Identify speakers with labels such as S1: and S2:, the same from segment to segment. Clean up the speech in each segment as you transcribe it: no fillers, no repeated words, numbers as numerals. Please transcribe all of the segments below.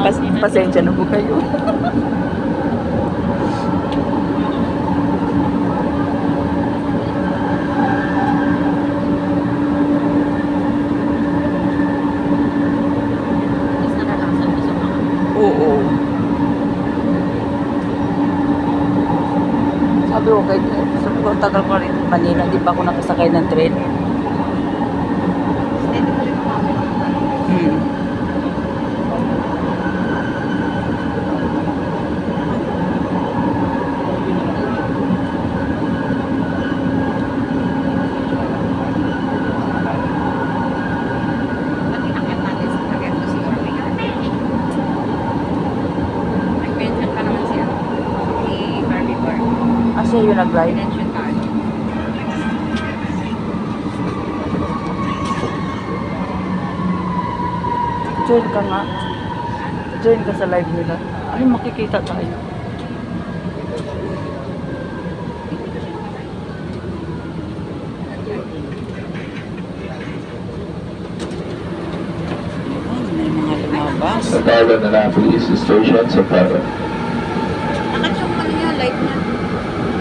S1: Pasensya na po kayo. Oo. Sabi ko kay sabi ko, tagal ko rin Manila, di pa ako nakasakay ng tren. Hmm. Siya yung nag-live. Join ka nga. Join ka sa live nila. Ay, makikita tayo. May mga lumabas.
S2: Sa tawag na lang police station sa Tawag.
S3: Nakachok ano niya, light niya.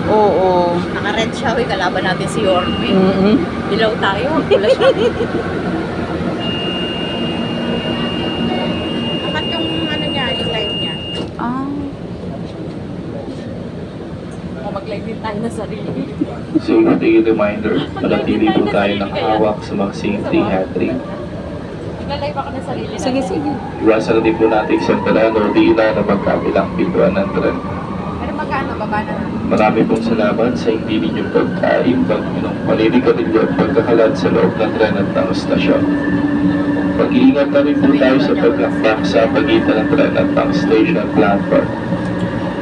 S1: Oo.
S3: Naka-red siya, kalaban natin si Yorme. Dilaw tayo, pula siya. Nakat yung ano niya, yung light niya.
S1: Ah.
S3: Mag-light din tayo na sarili.
S2: Safety reminder, manatili po tayo nakahawak sa mga safety handling.
S3: Nag-live ako na sarili natin.
S1: Sige, sige.
S2: Iwasan din po natin sandalan o dila na magkabilang pintuan ng tren.
S3: Pero magkano, baba na lang.
S2: Marami pong salamat sa hindi ninyong pagkain, pag-inom, paliligarilyo at pagkakalat sa loob ng tren at ng stasyon. Pag-iingat na rin po tayo sa paglakbak sa pagitan ng tren at ng station platform.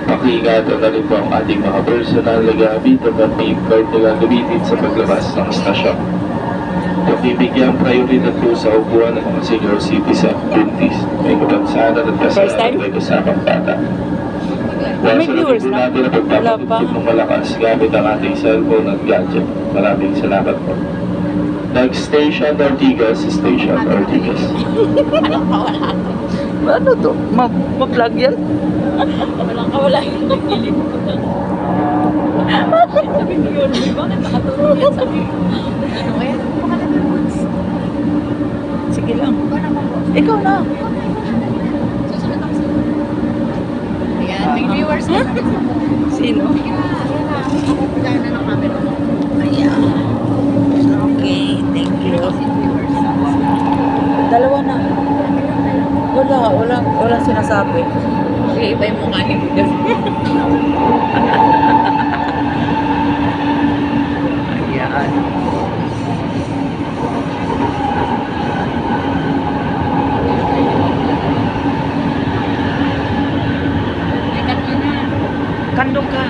S2: Pakiingatan na rin po ang ating mga personal na gamit at ang name card na gagamitin sa paglabas ng stasyon. Pagbibigyan prioridad po sa upuan ng mga senior citizen, buntis, may kabansanan at
S1: First time?
S2: may kasamang bata.
S1: May viewers na?
S2: Natin ang
S1: Wala pa.
S2: pagpapatugtog ng malakas gamit ang ating cellphone at gadget. Maraming salamat po. Next station, Ortigas. Station, Ortigas.
S1: Ano to? Ma-vlog yan?
S3: Walang kawala yung nagilip ko na. Sabi ni Yorme, bakit nakatulog yan? Sabi ko, ano kaya? Baka nag-reports.
S1: Sige lang.
S3: Ikaw na po.
S1: Ikaw na.
S3: Susunod ako sa ayan, may viewers na kami sa
S1: Sino?
S3: Ayan na. Ako pagdaan na ng camera mo.
S1: Ayan. Okay, thank you.
S3: Viewers.
S1: Dalawa na. Wala sinasabi.
S3: Okay, iba yung mukha ni Budas.
S1: Ayan.
S3: Ikat mo na.
S1: Kandong ka.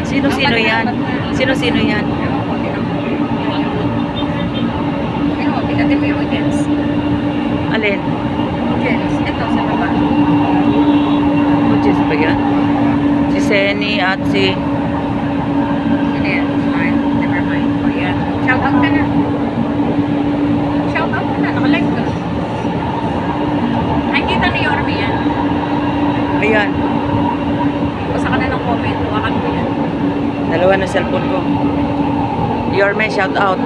S1: Sino-sino yan? Sino-sino yan?
S3: Ano, pinatin mo yung audience.
S1: Alin?
S3: Audience, ito sa baba.
S1: Which ba yan? Si Seni at si...
S3: Ano yan? Fine, never mind. O yan. Shout out ka na. Shout out ka na, nakalive ka. Nakikita ni Yorme yan.
S1: Ayan.
S3: Basta ka na ng comment, huwakan ko yan.
S1: Dalawa na cellphone ko. Yorme, shout out.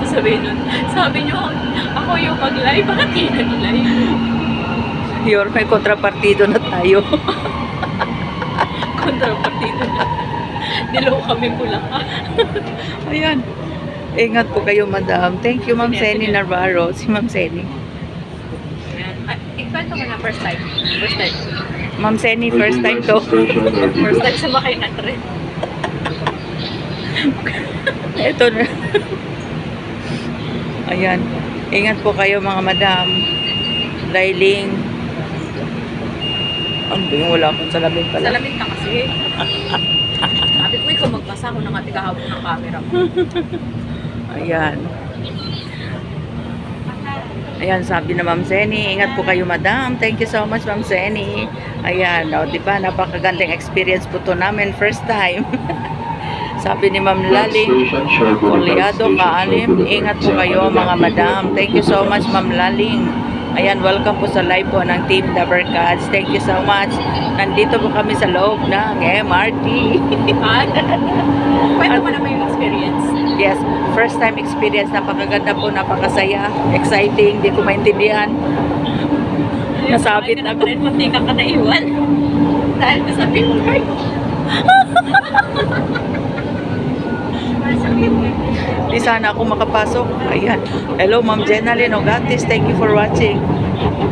S3: Sasabihin nun, sabi nyo, ako yung mag-live, bakit kayo nag-live?
S1: Yorme, kontrapartido na tayo.
S3: Kontrapartido na. Dilaw kami pula ka.
S1: Ayan. Ingat po kayo, madam. Thank you, Ma'am Seni Navarro. Si Ma'am Seni.
S3: Ikwento mo na first time. First time.
S1: Ma'am Seni, first time to.
S3: First time sumakay na tren.
S1: Ito na. Ayan. Ingat po kayo, mga madam. Darling. Ano ba yung wala akong salamin pala?
S3: Salamin ka kasi. Sabi ko, ikaw magbasa ako ng ating kahawak ng camera mo.
S1: Ayan. Ayan, sabi na Ma'am Seni, ingat po kayo, madam. Thank you so much, Ma'am Seni. Ayan, o, diba, napakagandang experience po to namin. First time. Sabi ni Ma'am Laling, Kulyado, Kaalim, ingat po kayo, mga madam. Thank you so much, Ma'am Laling. Ayan, welcome po sa live po ng Team The Barkads. Thank you so much. Nandito po kami sa loob ng MRT.
S3: Kwento mo naman yung experience.
S1: Yes, first time experience. Napakaganda po, napakasaya, exciting. Hindi ko maintindihan. Nasabit ako.
S3: Munti ka naiwan. Dahil ka sa paper.
S1: Di sana ako makapasok. Ayan. Hello, Ma'am Jenaline Ogatis. Thank you for watching.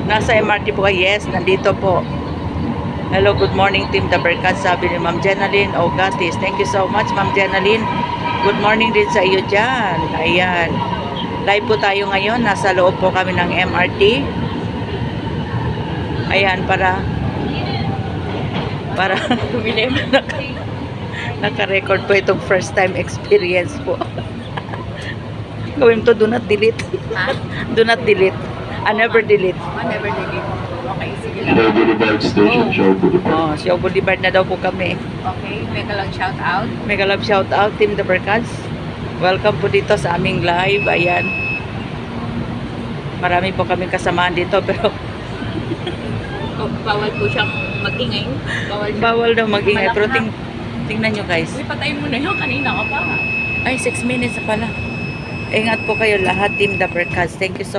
S1: Nasa MRT po kayo. Yes, nandito po. Hello, good morning, Team The Barkads. Sabi ni Ma'am Jenaline Ogatis. Thank you so much, Ma'am Jenaline. Good morning din sa iyo dyan. Ayan. Live po tayo ngayon. Nasa loob po kami ng MRT. Ayan, para
S3: Bumili.
S1: naka-record po itong first time experience po. Gawin to, do not delete.
S3: Ha?
S1: Do not delete. Never delete.
S3: Never delete. Okay, sige lang.
S2: Shaw Boulevard Station, Shaw Boulevard.
S1: Oh, Shaw Boulevard na daw po kami.
S3: Okay, mega lang shout out.
S1: Mega love shout out, Team The Barkads. Welcome po dito sa aming live. Ayan. Marami po kaming kasamaan dito pero
S3: Bawal po siyang mag-ingay.
S1: bawal daw mag-ingay. Pero tingnan nyo guys.
S3: Uy, patayin mo na yun. Kanina ka pa.
S1: Ay, 6 minutes na pala. Ingat po kayo lahat, Team The Barkads. Thank you so